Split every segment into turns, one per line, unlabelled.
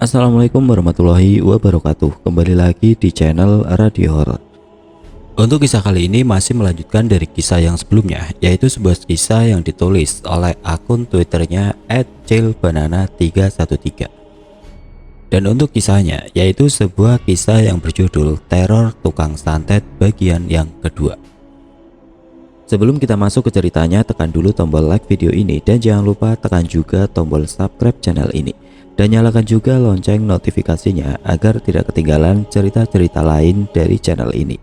Assalamualaikum warahmatullahi wabarakatuh. Kembali lagi di channel Radio Horor. Untuk kisah kali ini masih melanjutkan dari kisah yang sebelumnya, yaitu sebuah kisah yang ditulis oleh akun Twitternya @jailbanana313. Dan untuk kisahnya yaitu sebuah kisah yang berjudul Teror Tukang Santet bagian yang kedua. Sebelum kita masuk ke ceritanya, tekan dulu tombol like video ini dan jangan lupa tekan juga tombol subscribe channel ini. Dan nyalakan juga lonceng notifikasinya agar tidak ketinggalan cerita-cerita lain dari channel ini.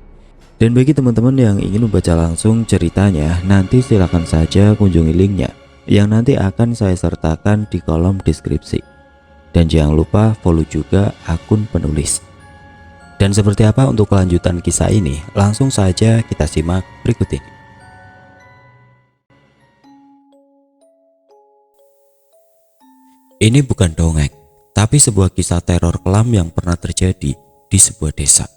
Dan bagi teman-teman yang ingin membaca langsung ceritanya, nanti silakan saja kunjungi linknya yang nanti akan saya sertakan di kolom deskripsi. Dan jangan lupa follow juga akun penulis. Dan seperti apa untuk kelanjutan kisah ini, langsung saja kita simak berikut ini. Ini bukan dongeng, tapi sebuah kisah teror kelam yang pernah terjadi di sebuah desa.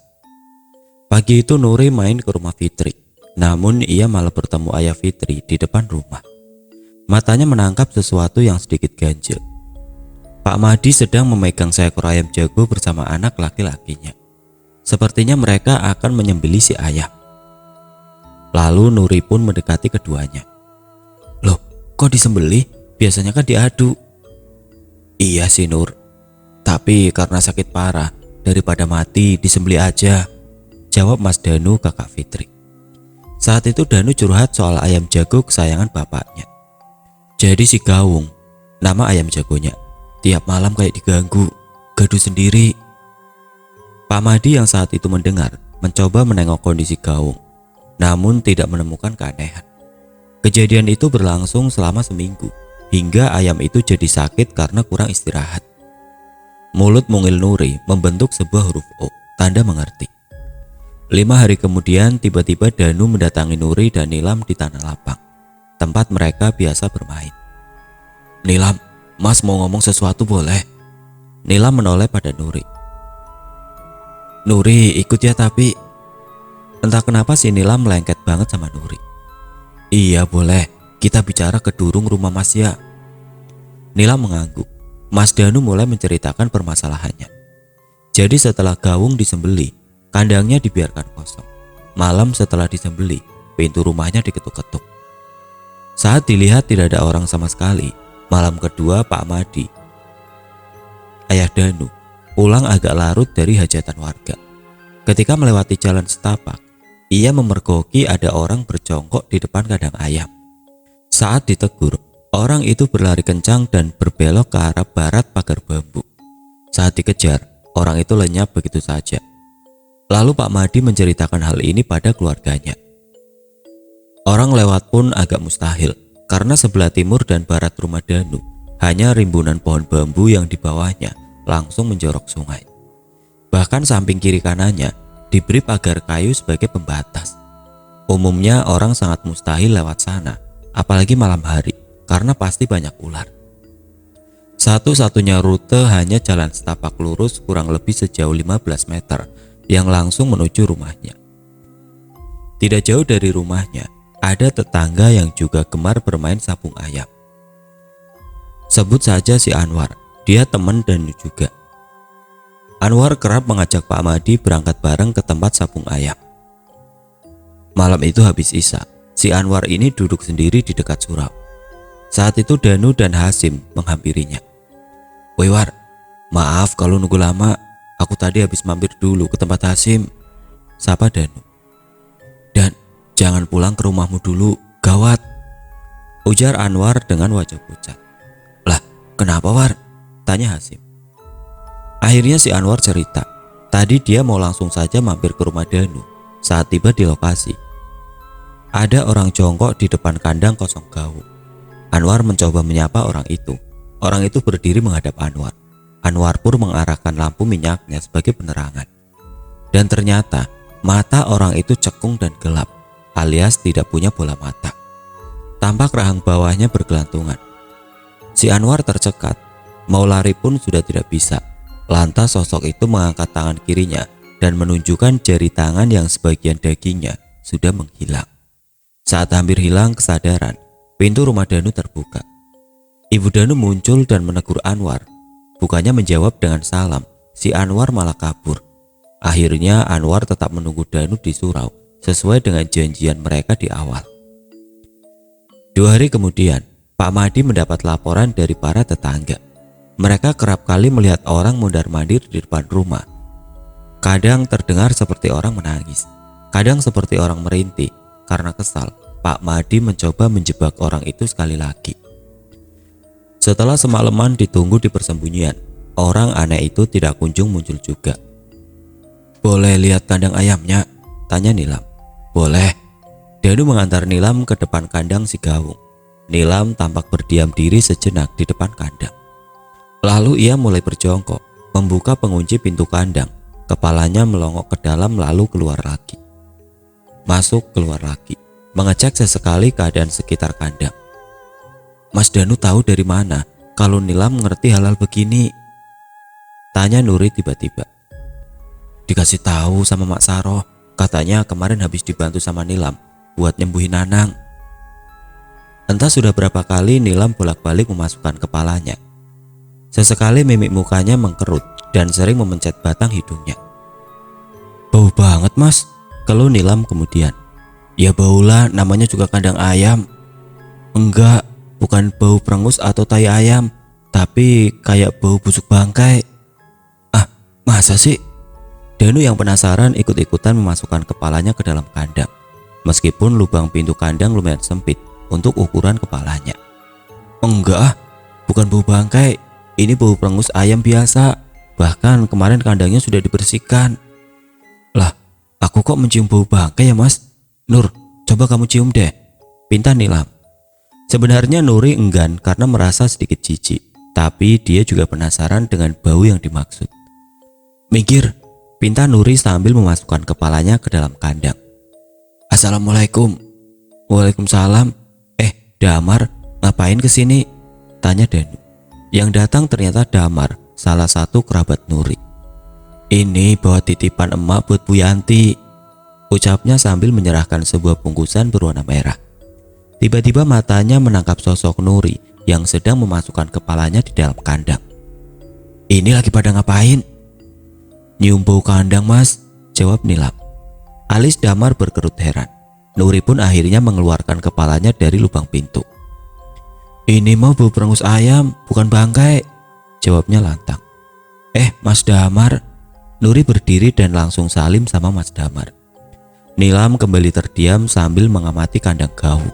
Pagi itu Nuri main ke rumah Fitri, namun ia malah bertemu ayah Fitri di depan rumah. Matanya menangkap sesuatu yang sedikit ganjil. Pak Madi sedang memegang seekor ayam jago bersama anak laki-lakinya. Sepertinya mereka akan menyembelih si ayam. Lalu Nuri pun mendekati keduanya. "Loh, kok disembelih? Biasanya kan diadu." "Iya sih Nur, tapi karena sakit parah, daripada mati disembelih aja," jawab Mas Danu kakak Fitri. Saat itu Danu curhat soal ayam jago kesayangan bapaknya. Jadi si Gawung, nama ayam jagonya, tiap malam kayak diganggu, gaduh sendiri. Pak Madi yang saat itu mendengar mencoba menengok kondisi Gawung, namun tidak menemukan keanehan. Kejadian itu berlangsung selama seminggu, hingga ayam itu jadi sakit karena kurang istirahat. Mulut mungil Nuri membentuk sebuah huruf O, tanda mengerti. 5 hari kemudian tiba-tiba Danu mendatangi Nuri dan Nilam di tanah lapang, tempat mereka biasa bermain. "Nilam, Mas mau ngomong sesuatu boleh?" Nilam menoleh pada Nuri. "Nuri ikut ya tapi..." Entah kenapa si Nilam melengket banget sama Nuri. "Iya boleh, kita bicara ke durung rumah Mas ya." Nilam mengangguk. Mas Danu mulai menceritakan permasalahannya. Jadi setelah Gawung disembelih, kandangnya dibiarkan kosong. Malam setelah disembelih, pintu rumahnya diketuk-ketuk. Saat dilihat tidak ada orang sama sekali. Malam kedua Pak Madi, ayah Danu, pulang agak larut dari hajatan warga. Ketika melewati jalan setapak, ia memergoki ada orang berjongkok di depan kandang ayam. Saat ditegur, orang itu berlari kencang dan berbelok ke arah barat pagar bambu. Saat dikejar, orang itu lenyap begitu saja. Lalu Pak Madi menceritakan hal ini pada keluarganya. Orang lewat pun agak mustahil, karena sebelah timur dan barat rumah Danu hanya rimbunan pohon bambu yang di bawahnya langsung menjorok sungai. Bahkan samping kiri kanannya diberi pagar kayu sebagai pembatas. Umumnya orang sangat mustahil lewat sana, apalagi malam hari, karena pasti banyak ular. Satu-satunya rute hanya jalan setapak lurus kurang lebih sejauh 15 meter yang langsung menuju rumahnya. Tidak jauh dari rumahnya ada tetangga yang juga gemar bermain sabung ayam. Sebut saja si Anwar, dia teman Danu juga. Anwar kerap mengajak Pak Madi berangkat bareng ke tempat sabung ayam. Malam itu habis isya, si Anwar ini duduk sendiri di dekat surau. Saat itu Danu dan Hasim menghampirinya. "Woi War, maaf kalau nunggu lama, aku tadi habis mampir dulu ke tempat Hasim," sapa Danu. "Dan jangan pulang ke rumahmu dulu, gawat," ujar Anwar dengan wajah pucat. "Lah, kenapa War?" tanya Hasim. Akhirnya si Anwar cerita, tadi dia mau langsung saja mampir ke rumah Danu. Saat tiba di lokasi, ada orang jongkok di depan kandang kosong Gawung. Anwar mencoba menyapa orang itu. Orang itu berdiri menghadap Anwar. Anwar pun mengarahkan lampu minyaknya sebagai penerangan. Dan ternyata mata orang itu cekung dan gelap, alias tidak punya bola mata. Tampak rahang bawahnya bergelantungan. Si Anwar tercekat, mau lari pun sudah tidak bisa. Lantas sosok itu mengangkat tangan kirinya dan menunjukkan jari tangan yang sebagian dagingnya sudah menghilang. Saat hampir hilang kesadaran, pintu rumah Danu terbuka. Ibu Danu muncul dan menegur Anwar. Bukannya menjawab dengan salam, si Anwar malah kabur. Akhirnya Anwar tetap menunggu Danu di surau sesuai dengan janjian mereka di awal. 2 hari kemudian, Pak Madi mendapat laporan dari para tetangga. Mereka kerap kali melihat orang mondar-mandir di depan rumah. Kadang terdengar seperti orang menangis, kadang seperti orang merintih. Karena kesal, Pak Madi mencoba menjebak orang itu sekali lagi. Setelah semalaman ditunggu di persembunyian, orang aneh itu tidak kunjung muncul juga. "Boleh lihat kandang ayamnya?" tanya Nilam. "Boleh." Danu mengantar Nilam ke depan kandang si Gawung. Nilam tampak berdiam diri sejenak di depan kandang. Lalu ia mulai berjongkok, membuka pengunci pintu kandang. Kepalanya melongok ke dalam lalu keluar lagi. Masuk keluar lagi, mengecek sesekali keadaan sekitar kandang. "Mas Danu tahu dari mana kalau Nilam ngerti hal-hal begini?" tanya Nuri tiba-tiba. "Dikasih tahu sama Mak Saroh, katanya kemarin habis dibantu sama Nilam buat nyembuhin Nanang." Entah sudah berapa kali Nilam bolak-balik memasukkan kepalanya. Sesekali mimik mukanya mengkerut dan sering memencet batang hidungnya. "Bau banget mas," keluh Nilam kemudian. "Ya baulah, namanya juga kandang ayam." "Enggak, bukan bau perengus atau tai ayam, tapi kayak bau busuk bangkai." "Ah, masa sih?" Danu yang penasaran ikut-ikutan memasukkan kepalanya ke dalam kandang. Meskipun lubang pintu kandang lumayan sempit untuk ukuran kepalanya. "Enggak, bukan bau bangkai. Ini bau perengus ayam biasa. Bahkan kemarin kandangnya sudah dibersihkan." "Lah, aku kok mencium bau bangkai ya mas?" "Nur, coba kamu cium deh," pinta Nilam. Sebenarnya Nuri enggan karena merasa sedikit jijik, tapi dia juga penasaran dengan bau yang dimaksud. "Minggir," pinta Nuri sambil memasukkan kepalanya ke dalam kandang. "Assalamualaikum." "Waalaikumsalam. Damar, ngapain kesini?" tanya Danu. Yang datang ternyata Damar, salah satu kerabat Nuri. "Ini bawa titipan emak buat Bu Yanti," ucapnya sambil menyerahkan sebuah bungkusan berwarna merah. Tiba-tiba matanya menangkap sosok Nuri yang sedang memasukkan kepalanya di dalam kandang. "Ini lagi pada ngapain?" "Nyium bau kandang mas," jawab Nilam. Alis Damar berkerut heran. Nuri pun akhirnya mengeluarkan kepalanya dari lubang pintu. "Ini mau bau perengus ayam, bukan bangkai," jawabnya lantang. Mas Damar." Nuri berdiri dan langsung salim sama Mas Damar. Nilam kembali terdiam sambil mengamati kandang Gawung.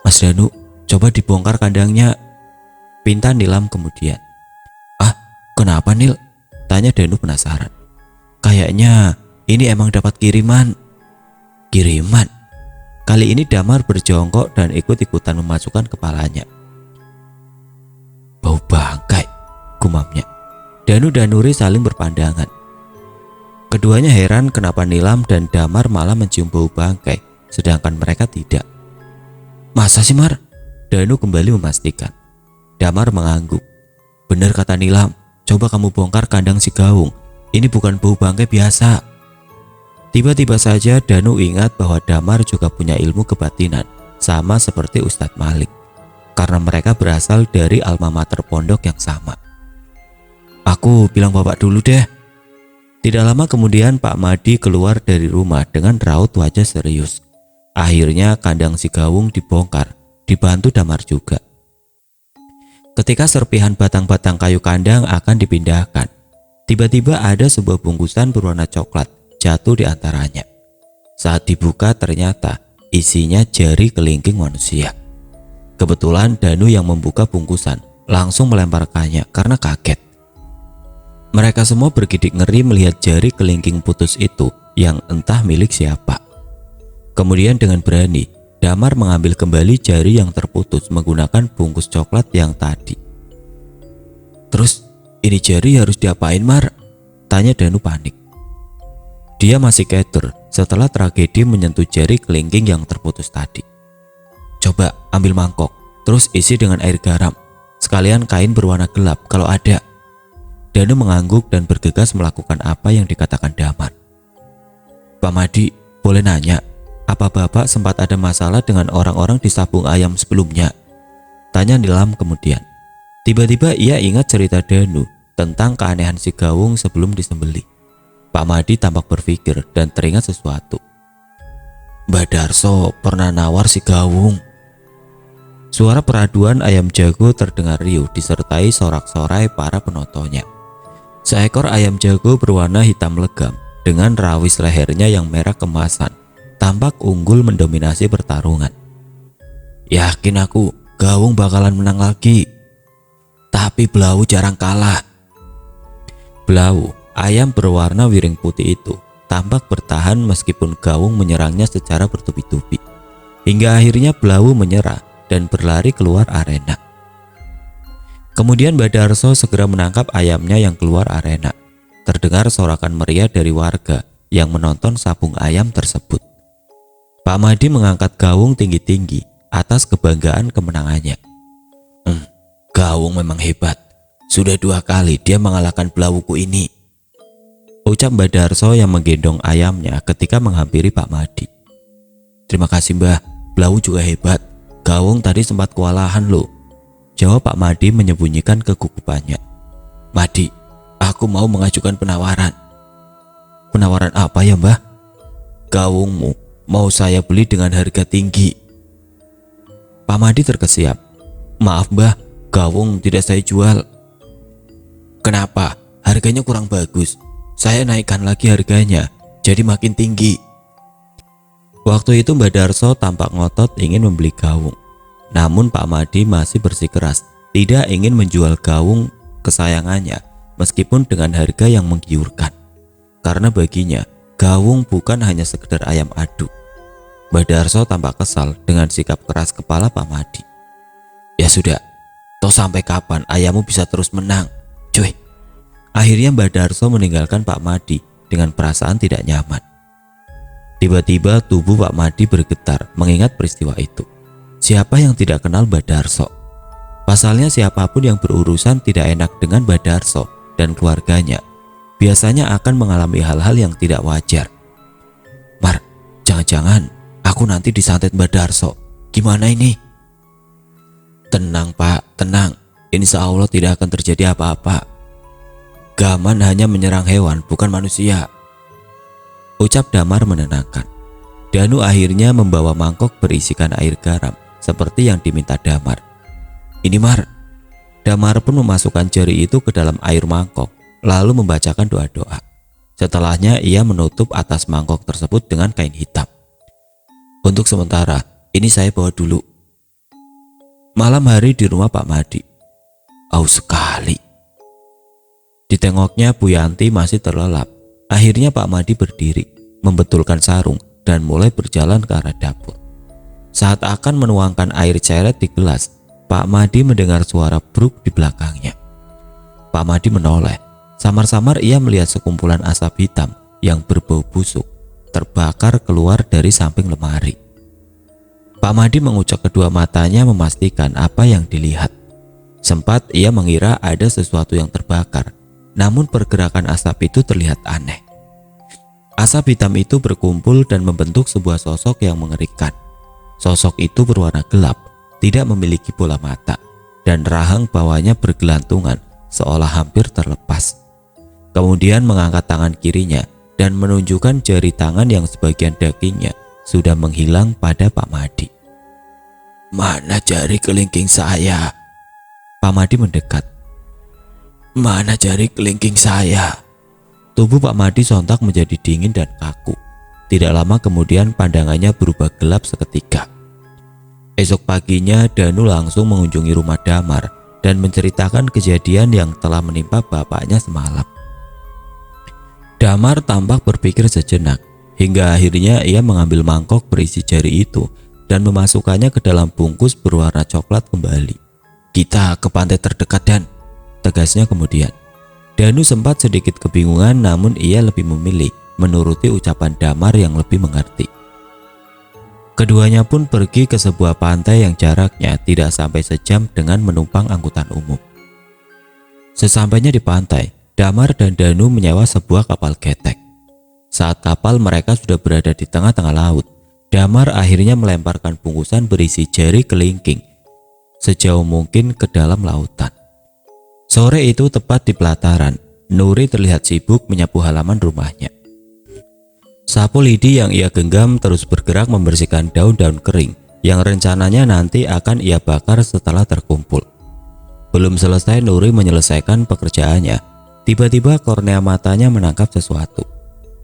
"Mas Danu, coba dibongkar kandangnya," pinta Nilam kemudian. "Ah, kenapa Nil?" tanya Danu penasaran. "Kayaknya ini emang dapat kiriman." "Kiriman?" Kali ini Damar berjongkok dan ikut-ikutan memasukkan kepalanya. "Bau bangkai," gumamnya. Danu dan Nuri saling berpandangan. Keduanya heran kenapa Nilam dan Damar malah mencium bau bangkai, sedangkan mereka tidak. "Masa sih Mar?" Danu kembali memastikan. Damar mengangguk. "Benar kata Nilam, coba kamu bongkar kandang si Gawung. Ini bukan bau bangkai biasa." Tiba-tiba saja Danu ingat bahwa Damar juga punya ilmu kebatinan, sama seperti Ustadz Malik, karena mereka berasal dari alma mater pondok yang sama. "Aku bilang bapak dulu deh." Tidak lama kemudian Pak Madi keluar dari rumah dengan raut wajah serius. Akhirnya kandang si Gawung dibongkar, dibantu Damar juga. Ketika serpihan batang-batang kayu kandang akan dipindahkan, tiba-tiba ada sebuah bungkusan berwarna coklat jatuh di antaranya. Saat dibuka ternyata isinya jari kelingking manusia. Kebetulan Danu yang membuka bungkusan langsung melemparkannya karena kaget. Mereka semua bergidik ngeri melihat jari kelingking putus itu yang entah milik siapa. Kemudian dengan berani Damar mengambil kembali jari yang terputus menggunakan bungkus coklat yang tadi. "Terus ini jari harus diapain Mar?" tanya Danu panik. Dia masih keter setelah tragedi menyentuh jari kelingking yang terputus tadi. "Coba ambil mangkok, terus isi dengan air garam, sekalian kain berwarna gelap kalau ada." Danu mengangguk dan bergegas melakukan apa yang dikatakan Damar. "Pak Madi, boleh nanya, apa bapak sempat ada masalah dengan orang-orang di sabung ayam sebelumnya?" tanya Nilam kemudian. Tiba-tiba ia ingat cerita Danu tentang keanehan si Gawung sebelum disembelih. Pak Madi tampak berpikir dan teringat sesuatu. Mbah Darso pernah nawar si Gawung. Suara peraduan ayam jago terdengar riuh disertai sorak-sorai para penontonnya. Seekor ayam jago berwarna hitam legam dengan rawis lehernya yang merah kemasan tampak unggul mendominasi pertarungan. Yakin aku Gawung bakalan menang lagi. Tapi Blau jarang kalah. Blau, ayam berwarna wiring putih itu, tampak bertahan meskipun Gawung menyerangnya secara bertubi-tubi. Hingga akhirnya Blau menyerah dan berlari keluar arena. Kemudian Mbah Darso segera menangkap ayamnya yang keluar arena. Terdengar sorakan meriah dari warga yang menonton sabung ayam tersebut. Pak Madi mengangkat Gawung tinggi-tinggi atas kebanggaan kemenangannya. Gawung memang hebat. Sudah 2 kali dia mengalahkan Blauku ini, ucap Mbah Darso yang menggendong ayamnya ketika menghampiri Pak Madi. Terima kasih Mbah, Blau juga hebat. Gawung tadi sempat kewalahan loh, jawab Pak Madi menyembunyikan kegugupannya. Madi, aku mau mengajukan penawaran. Penawaran apa ya Mbah? Gawungmu mau saya beli dengan harga tinggi. Pak Madi terkesiap. Maaf Mbah, Gawung tidak saya jual. Kenapa? Harganya kurang bagus. Saya naikkan lagi harganya, jadi makin tinggi. Waktu itu Mbah Darso tampak ngotot ingin membeli Gawung. Namun Pak Madi masih bersikeras tidak ingin menjual Gawung kesayangannya meskipun dengan harga yang menggiurkan. Karena baginya Gawung bukan hanya sekedar ayam adu. Mbah Darso tampak kesal dengan sikap keras kepala Pak Madi. Ya sudah, toh sampai kapan ayammu bisa terus menang, cuy? Akhirnya Mbah Darso meninggalkan Pak Madi dengan perasaan tidak nyaman. Tiba-tiba tubuh Pak Madi bergetar mengingat peristiwa itu. Siapa yang tidak kenal Mbah Darso? Pasalnya siapapun yang berurusan tidak enak dengan Mbah Darso dan keluarganya biasanya akan mengalami hal-hal yang tidak wajar. Mar, jangan-jangan aku nanti disantet Mbah Darso. Gimana ini? Tenang Pak, tenang. Insya Allah tidak akan terjadi apa-apa. Gaman hanya menyerang hewan, bukan manusia, ucap Damar menenangkan. Danu akhirnya membawa mangkok berisikan air garam seperti yang diminta Damar. Ini Mar. Damar pun memasukkan jari itu ke dalam air mangkok lalu membacakan doa-doa. Setelahnya ia menutup atas mangkok tersebut dengan kain hitam. Untuk sementara ini saya bawa dulu. Malam hari di rumah Pak Madi. Aus sekali. Ditengoknya Bu Yanti masih terlelap. Akhirnya Pak Madi berdiri, membetulkan sarung dan mulai berjalan ke arah dapur. Saat akan menuangkan air ceret di gelas, Pak Madi mendengar suara bruk di belakangnya. Pak Madi menoleh. Samar-samar ia melihat sekumpulan asap hitam yang berbau busuk terbakar keluar dari samping lemari. Pak Madi mengucek kedua matanya memastikan apa yang dilihat. Sempat ia mengira ada sesuatu yang terbakar, namun pergerakan asap itu terlihat aneh. Asap hitam itu berkumpul dan membentuk sebuah sosok yang mengerikan. Sosok itu berwarna gelap, tidak memiliki bola mata, dan rahang bawahnya bergelantungan seolah hampir terlepas. Kemudian mengangkat tangan kirinya dan menunjukkan jari tangan yang sebagian dagingnya sudah menghilang pada Pak Madi. Mana jari kelingking saya? Pak Madi mendekat. Mana jari kelingking saya? Tubuh Pak Madi sontak menjadi dingin dan kaku. Tidak lama kemudian pandangannya berubah gelap seketika. Esok paginya Danu langsung mengunjungi rumah Damar dan menceritakan kejadian yang telah menimpa bapaknya semalam. Damar tampak berpikir sejenak, hingga akhirnya ia mengambil mangkok berisi jari itu dan memasukkannya ke dalam bungkus berwarna coklat kembali. Kita ke pantai terdekat Dan, tegasnya kemudian. Danu sempat sedikit kebingungan namun ia lebih memilih menuruti ucapan Damar yang lebih mengerti. Keduanya pun pergi ke sebuah pantai yang jaraknya tidak sampai sejam dengan menumpang angkutan umum. Sesampainya di pantai, Damar dan Danu menyewa sebuah kapal getek. Saat kapal mereka sudah berada di tengah-tengah laut, Damar akhirnya melemparkan bungkusan berisi jari kelingking sejauh mungkin ke dalam lautan. Sore itu tepat di pelataran, Nuri terlihat sibuk menyapu halaman rumahnya. Sapu lidi yang ia genggam terus bergerak membersihkan daun-daun kering yang rencananya nanti akan ia bakar setelah terkumpul. Belum selesai Nuri menyelesaikan pekerjaannya, tiba-tiba kornea matanya menangkap sesuatu.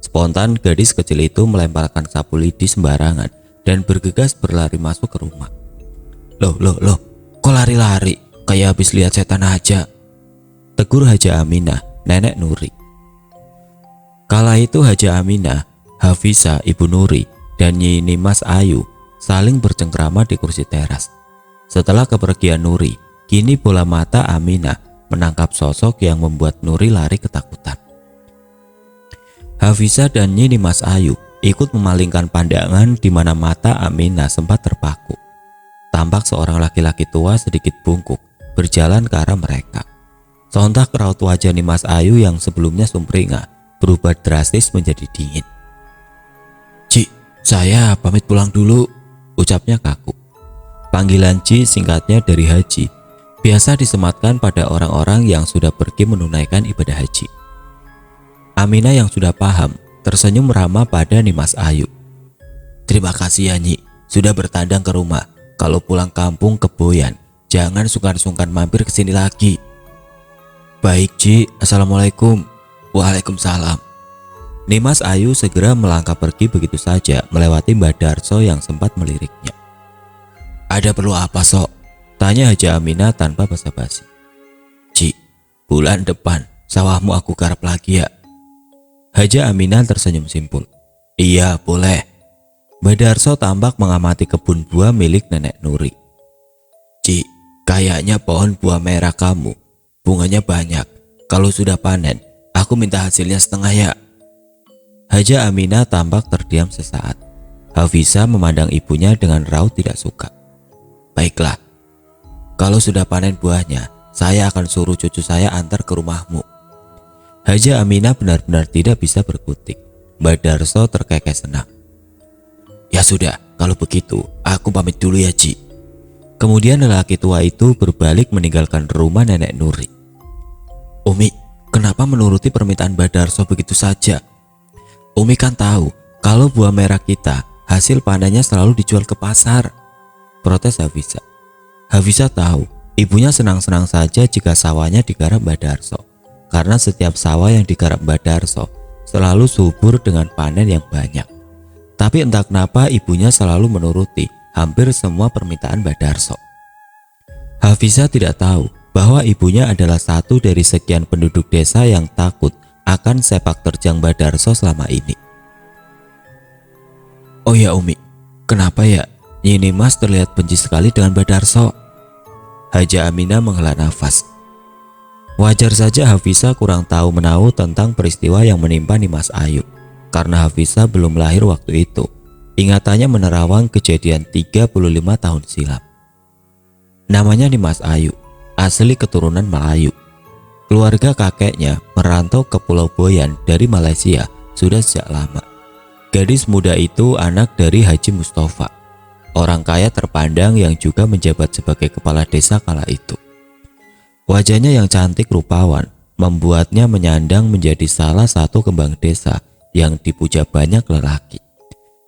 Spontan gadis kecil itu melemparkan sapu lidi sembarangan dan bergegas berlari masuk ke rumah. Loh, kok lari-lari? Kayak habis lihat setan aja, tegur Haja Aminah, nenek Nuri. Kala itu Haja Aminah, Hafisa ibu Nuri, dan Nyi Nimas Ayu saling bercengkrama di kursi teras. Setelah kepergian Nuri, kini bola mata Aminah menangkap sosok yang membuat Nuri lari ketakutan. Hafisa dan Nyi Nimas Ayu ikut memalingkan pandangan di mana mata Aminah sempat terpaku. Tampak seorang laki-laki tua sedikit bungkuk berjalan ke arah mereka. Sontak raut wajah Nimas Ayu yang sebelumnya sumringah berubah drastis menjadi dingin. "Ci, saya pamit pulang dulu," ucapnya kaku. Panggilan Ci singkatnya dari haji, biasa disematkan pada orang-orang yang sudah pergi menunaikan ibadah haji. Aminah yang sudah paham tersenyum ramah pada Nimas Ayu. "Terima kasih ya Nyi, sudah bertandang ke rumah. Kalau pulang kampung ke Boyan, jangan sungkan-sungkan mampir ke sini lagi." "Baik Ci, assalamualaikum." "Waalaikumsalam." Nimas Ayu segera melangkah pergi begitu saja melewati Mbak Darso yang sempat meliriknya. "Ada perlu apa Sok?" tanya Haja Aminah tanpa basa-basi. "Ci, bulan depan sawahmu aku garap lagi ya." Haja Aminah tersenyum simpul. "Iya boleh." Mbak Darso tampak mengamati kebun buah milik nenek Nuri. "Ci, kayaknya pohon buah merah kamu bunganya banyak. Kalau sudah panen, aku minta hasilnya setengah ya." Haja Aminah tampak terdiam sesaat. Hafisa memandang ibunya dengan raut tidak suka. "Baiklah, kalau sudah panen buahnya, saya akan suruh cucu saya antar ke rumahmu." Haja Aminah benar-benar tidak bisa berkutik. Mbak Darso terkekeh senang. "Ya sudah, kalau begitu aku pamit dulu ya Ci." Kemudian lelaki tua itu berbalik meninggalkan rumah nenek Nuri. "Umi, kenapa menuruti permintaan Mbak Darso begitu saja? Umi kan tahu kalau buah merah kita hasil panennya selalu dijual ke pasar," protes Hafisa. Hafisa tahu ibunya senang-senang saja jika sawahnya digarap Mbak Darso, karena setiap sawah yang digarap Mbak Darso selalu subur dengan panen yang banyak. Tapi entah kenapa ibunya selalu menuruti hampir semua permintaan Mbak Darso. Hafisa tidak tahu bahwa ibunya adalah satu dari sekian penduduk desa yang takut akan sepak terjang Mbak Darso selama ini. "Oh ya Umi, kenapa ya Nyi Nimas terlihat benci sekali dengan Mbak Darso?" Haja Aminah menghela nafas. Wajar saja Hafisa kurang tahu menahu tentang peristiwa yang menimpa Nimas Ayu, karena Hafisa belum lahir waktu itu. Ingatannya menerawang kejadian 35 tahun silam. Namanya Nimas Ayu, asli keturunan Melayu. Keluarga kakeknya merantau ke Pulau Boyan dari Malaysia sudah sejak lama. Gadis muda itu anak dari Haji Mustafa, orang kaya terpandang yang juga menjabat sebagai kepala desa kala itu. Wajahnya yang cantik rupawan membuatnya menyandang menjadi salah satu kembang desa yang dipuja banyak lelaki,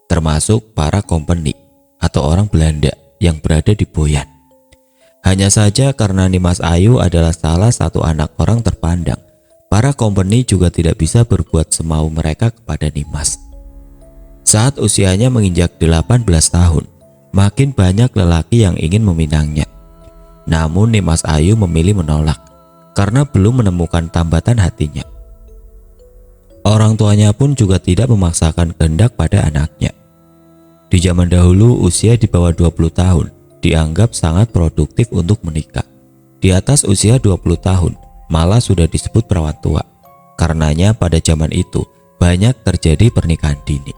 termasuk para kompeni atau orang Belanda yang berada di Boyan. Hanya saja karena Nimas Ayu adalah salah satu anak orang terpandang, para kompeni juga tidak bisa berbuat semau mereka kepada Nimas. Saat usianya menginjak 18 tahun, makin banyak lelaki yang ingin meminangnya. Namun Nimas Ayu memilih menolak karena belum menemukan tambatan hatinya. Orang tuanya pun juga tidak memaksakan kehendak pada anaknya. Di zaman dahulu usia di bawah 20 tahun dianggap sangat produktif untuk menikah. Di atas usia 20 tahun malah sudah disebut perawan tua. Karenanya pada zaman itu banyak terjadi pernikahan dini.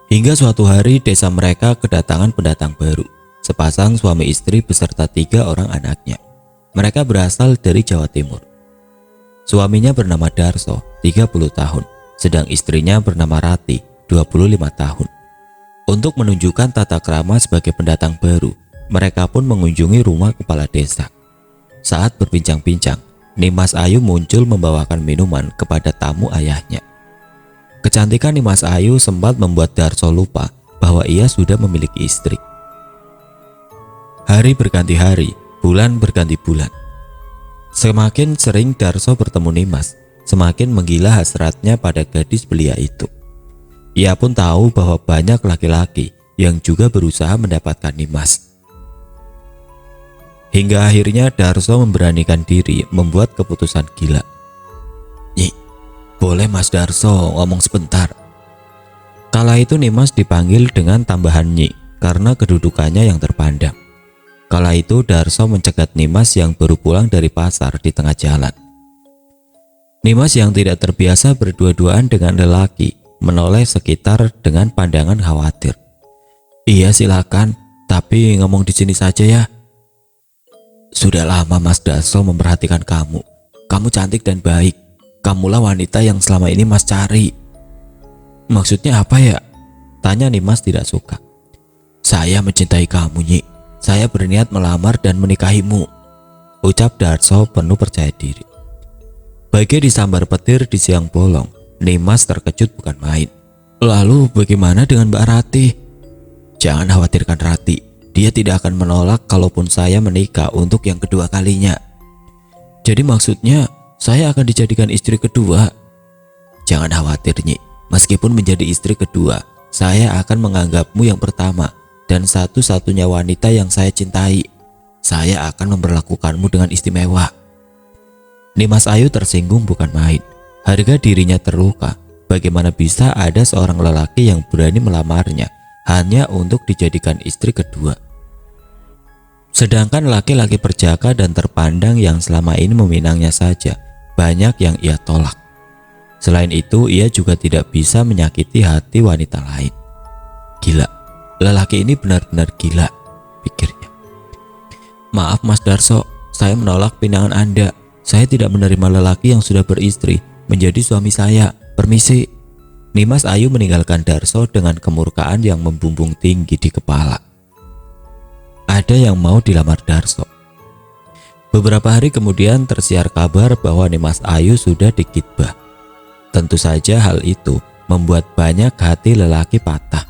Hingga suatu hari desa mereka kedatangan pendatang baru, sepasang suami istri beserta 3 orang anaknya. Mereka berasal dari Jawa Timur. Suaminya bernama Darso, 30 tahun, sedang istrinya bernama Rati, 25 tahun. Untuk menunjukkan tata krama sebagai pendatang baru, mereka pun mengunjungi rumah kepala desa. Saat berbincang-bincang, Nimas Ayu muncul membawakan minuman kepada tamu ayahnya. Kecantikan Nimas Ayu sempat membuat Darso lupa bahwa ia sudah memiliki istri. Hari berganti hari, bulan berganti bulan. Semakin sering Darso bertemu Nimas, semakin menggila hasratnya pada gadis belia itu. Ia pun tahu bahwa banyak laki-laki yang juga berusaha mendapatkan Nimas. Hingga akhirnya Darso memberanikan diri membuat keputusan gila. "Nyi, boleh Mas Darso ngomong sebentar?" Kala itu Nimas dipanggil dengan tambahan Nyi karena kedudukannya yang terpandang. Kala itu Darso mencegat Nimas yang baru pulang dari pasar di tengah jalan. Nimas yang tidak terbiasa berdua-duaan dengan lelaki menoleh sekitar dengan pandangan khawatir. "Iya silakan, tapi ngomong di sini saja ya." "Sudah lama Mas Darso memperhatikan kamu. Kamu cantik dan baik. Kamulah wanita yang selama ini Mas cari." "Maksudnya apa ya?" tanya Nimas tidak suka. "Saya mencintai kamu, Nyi. Saya berniat melamar dan menikahimu," ucap Darso penuh percaya diri. Bagai disambar petir di siang bolong, Nimas terkejut bukan main. "Lalu bagaimana dengan Mbak Rati?" "Jangan khawatirkan Rati. Dia tidak akan menolak kalaupun saya menikah untuk yang kedua kalinya." "Jadi maksudnya saya akan dijadikan istri kedua?" "Jangan khawatir, Nyi. Meskipun menjadi istri kedua, saya akan menganggapmu yang pertama dan satu-satunya wanita yang saya cintai. Saya akan memperlakukanmu dengan istimewa." Nimas Ayu tersinggung bukan main. Harga dirinya terluka. Bagaimana bisa ada seorang lelaki yang berani melamarnya hanya untuk dijadikan istri kedua? Sedangkan laki-laki perjaka dan terpandang yang selama ini meminangnya saja, banyak yang ia tolak. Selain itu, ia juga tidak bisa menyakiti hati wanita lain. Gila, lelaki ini benar-benar gila, pikirnya. "Maaf Mas Darso, saya menolak pinangan Anda. Saya tidak menerima lelaki yang sudah beristri menjadi suami saya. Permisi." Nimas Ayu meninggalkan Darso dengan kemurkaan yang membumbung tinggi di kepala. Ada yang mau dilamar Darso. Beberapa hari kemudian tersiar kabar bahwa Nimas Ayu sudah dikitbah. Tentu saja hal itu membuat banyak hati lelaki patah.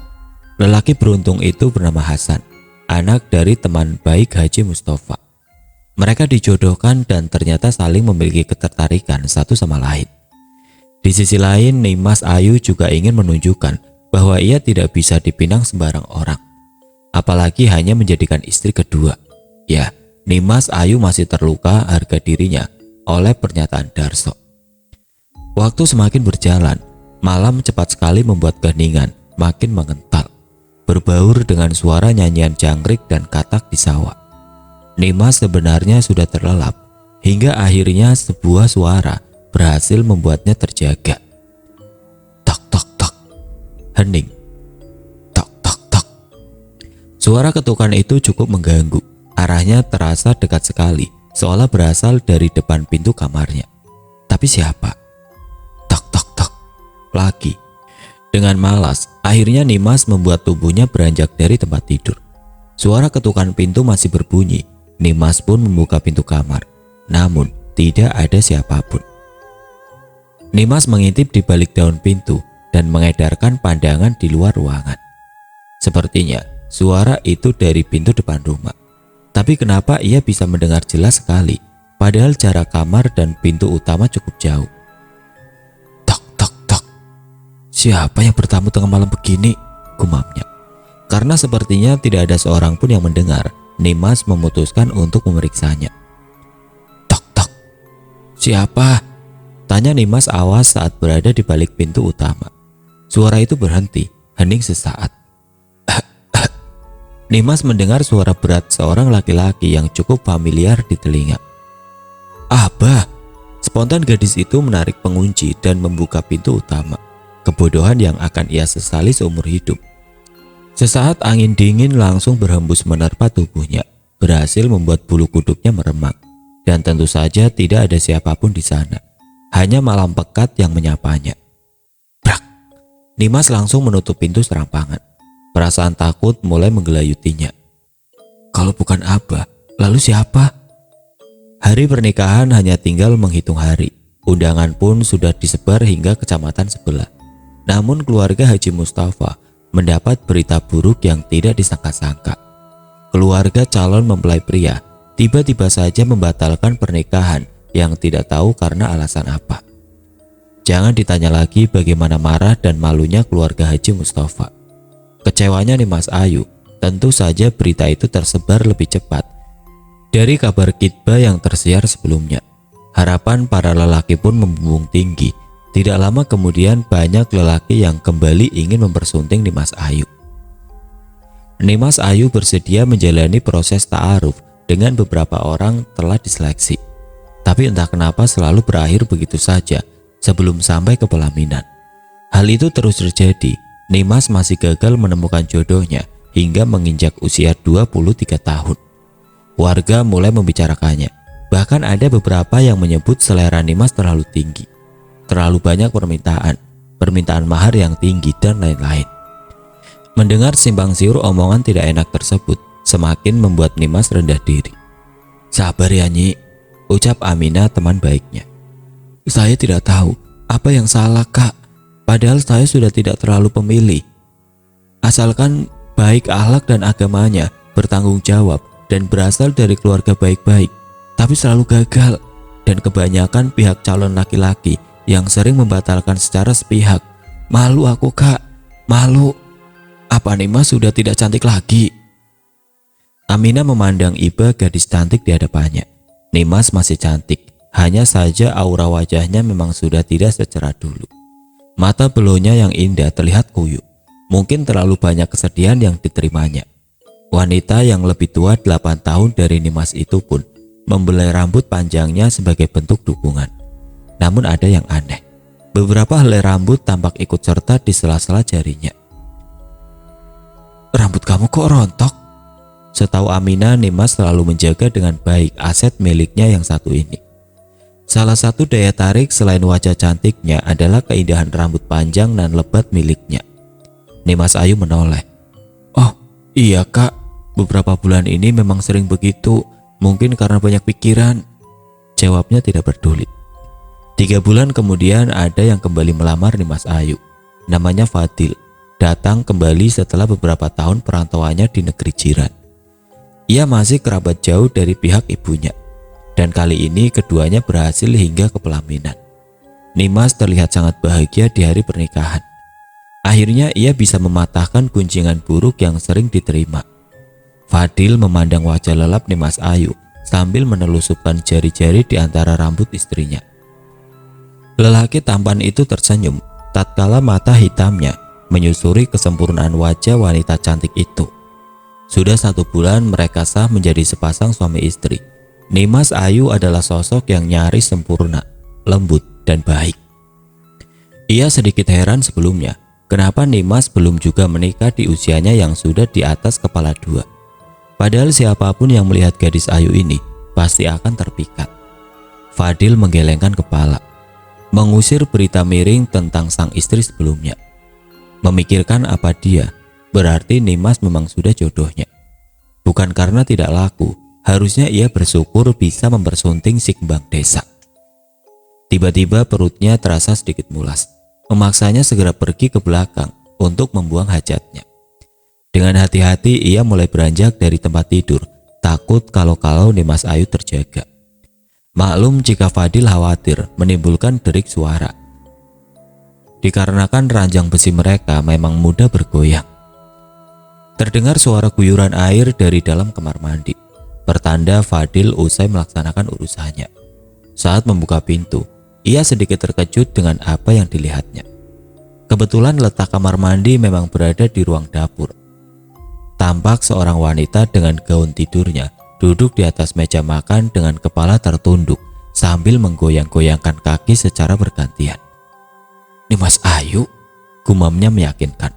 Lelaki beruntung itu bernama Hasan, anak dari teman baik Haji Mustafa. Mereka dijodohkan dan ternyata saling memiliki ketertarikan satu sama lain. Di sisi lain, Nimas Ayu juga ingin menunjukkan bahwa ia tidak bisa dipinang sembarang orang, apalagi hanya menjadikan istri kedua. Ya, Nimas Ayu masih terluka harga dirinya oleh pernyataan Darso. Waktu semakin berjalan, malam cepat sekali membuat keheningan makin mengental, berbaur dengan suara nyanyian jangkrik dan katak di sawah. Nimas sebenarnya sudah terlelap, hingga akhirnya sebuah suara berhasil membuatnya terjaga. Tok tok tok, hening. Tok tok tok. Suara ketukan itu cukup mengganggu. Arahnya terasa dekat sekali, seolah berasal dari depan pintu kamarnya. Tapi siapa? Tok tok tok. Lagi. Dengan malas, akhirnya Nimas membuat tubuhnya beranjak dari tempat tidur. Suara ketukan pintu masih berbunyi. Nimas pun membuka pintu kamar. Namun, tidak ada siapapun. Nimas mengintip di balik daun pintu dan mengedarkan pandangan di luar ruangan. Sepertinya suara itu dari pintu depan rumah. Tapi kenapa ia bisa mendengar jelas sekali, padahal jarak kamar dan pintu utama cukup jauh? Tok tok tok. Siapa yang bertamu tengah malam begini? Gumamnya. Karena sepertinya tidak ada seorang pun yang mendengar, Nimas memutuskan untuk memeriksanya. Tok tok. Siapa? Tanya Nimas awas saat berada di balik pintu utama. Suara itu berhenti, hening sesaat. Nimas mendengar suara berat seorang laki-laki yang cukup familiar di telinga. "Abah!" Spontan gadis itu menarik pengunci dan membuka pintu utama. Kebodohan yang akan ia sesali seumur hidup. Sesaat angin dingin langsung berhembus menerpa tubuhnya, berhasil membuat bulu kuduknya meremang. Dan tentu saja tidak ada siapapun di sana. Hanya malam pekat yang menyapanya. Brak! Nimas langsung menutup pintu serampangan. Perasaan takut mulai menggelayutinya. Kalau bukan Abah, lalu siapa? Hari pernikahan hanya tinggal menghitung hari. Undangan pun sudah disebar hingga kecamatan sebelah. Namun keluarga Haji Mustafa mendapat berita buruk yang tidak disangka-sangka. Keluarga calon mempelai pria tiba-tiba saja membatalkan pernikahan yang tidak tahu karena alasan apa. Jangan ditanya lagi bagaimana marah dan malunya keluarga Haji Mustafa. Kecewanya Nimas Ayu, tentu saja berita itu tersebar lebih cepat dari kabar khitbah yang tersiar sebelumnya. Harapan para lelaki pun membumbung tinggi. Tidak lama kemudian banyak lelaki yang kembali ingin mempersunting Nimas Ayu. Nimas Ayu bersedia menjalani proses ta'aruf dengan beberapa orang telah diseleksi. Tapi entah kenapa selalu berakhir begitu saja sebelum sampai ke pelaminan. Hal itu terus terjadi. Nimas masih gagal menemukan jodohnya hingga menginjak usia 23 tahun. Warga mulai membicarakannya. Bahkan ada beberapa yang menyebut selera Nimas terlalu tinggi, terlalu banyak permintaan mahar yang tinggi dan lain-lain. Mendengar simpang siur omongan tidak enak tersebut semakin membuat Nimas rendah diri. "Sabar ya Nyi," ucap Aminah teman baiknya. "Saya tidak tahu apa yang salah Kak, padahal saya sudah tidak terlalu pemilih. Asalkan baik akhlak dan agamanya, bertanggung jawab dan berasal dari keluarga baik-baik, tapi selalu gagal. Dan kebanyakan pihak calon laki-laki yang sering membatalkan secara sepihak. Malu aku Kak, malu. Apa Nimas sudah tidak cantik lagi?" Aminah memandang Iba, gadis cantik di hadapannya. Nimas masih cantik, hanya saja aura wajahnya memang sudah tidak secerah dulu. Mata belonya yang indah terlihat kuyuk. Mungkin terlalu banyak kesedihan yang diterimanya. Wanita yang lebih tua 8 tahun dari Nimas itu pun membelai rambut panjangnya sebagai bentuk dukungan. Namun ada yang aneh. Beberapa helai rambut tampak ikut serta di sela-sela jarinya. "Rambut kamu kok rontok?" Setahu Aminah, Nimas selalu menjaga dengan baik aset miliknya yang satu ini. Salah satu daya tarik selain wajah cantiknya adalah keindahan rambut panjang dan lebat miliknya. Nimas Ayu menoleh. "Oh iya Kak, beberapa bulan ini memang sering begitu, mungkin karena banyak pikiran," jawabnya tidak peduli. 3 bulan kemudian ada yang kembali melamar Nimas Ayu. Namanya Fadil, datang kembali setelah beberapa tahun perantauannya di negeri jiran. Ia masih kerabat jauh dari pihak ibunya, dan kali ini keduanya berhasil hingga ke pelaminan. Nimas terlihat sangat bahagia di hari pernikahan. Akhirnya ia bisa mematahkan gunjingan buruk yang sering diterima. Fadil memandang wajah lelap Nimas Ayu sambil menelusupkan jari-jari di antara rambut istrinya. Lelaki tampan itu tersenyum tatkala mata hitamnya menyusuri kesempurnaan wajah wanita cantik itu. Sudah 1 bulan mereka sah menjadi sepasang suami istri. Nimas Ayu adalah sosok yang nyaris sempurna, lembut dan baik. Ia sedikit heran sebelumnya, kenapa Nimas belum juga menikah di usianya yang sudah di atas kepala 2. Padahal siapapun yang melihat gadis Ayu ini pasti akan terpikat. Fadil menggelengkan kepala, mengusir berita miring tentang sang istri sebelumnya. Memikirkan apa dia, berarti Nimas memang sudah jodohnya. Bukan karena tidak laku, harusnya ia bersyukur bisa mempersunting si kembang desa. Tiba-tiba perutnya terasa sedikit mulas, memaksanya segera pergi ke belakang untuk membuang hajatnya. Dengan hati-hati ia mulai beranjak dari tempat tidur, takut kalau-kalau Nimas Ayu terjaga. Maklum jika Fadil khawatir menimbulkan derik suara, dikarenakan ranjang besi mereka memang mudah bergoyang. Terdengar suara guyuran air dari dalam kamar mandi, pertanda Fadil usai melaksanakan urusannya. Saat membuka pintu, ia sedikit terkejut dengan apa yang dilihatnya. Kebetulan letak kamar mandi memang berada di ruang dapur. Tampak seorang wanita dengan gaun tidurnya duduk di atas meja makan dengan kepala tertunduk sambil menggoyang-goyangkan kaki secara bergantian. "Nimas Ayu," gumamnya meyakinkan.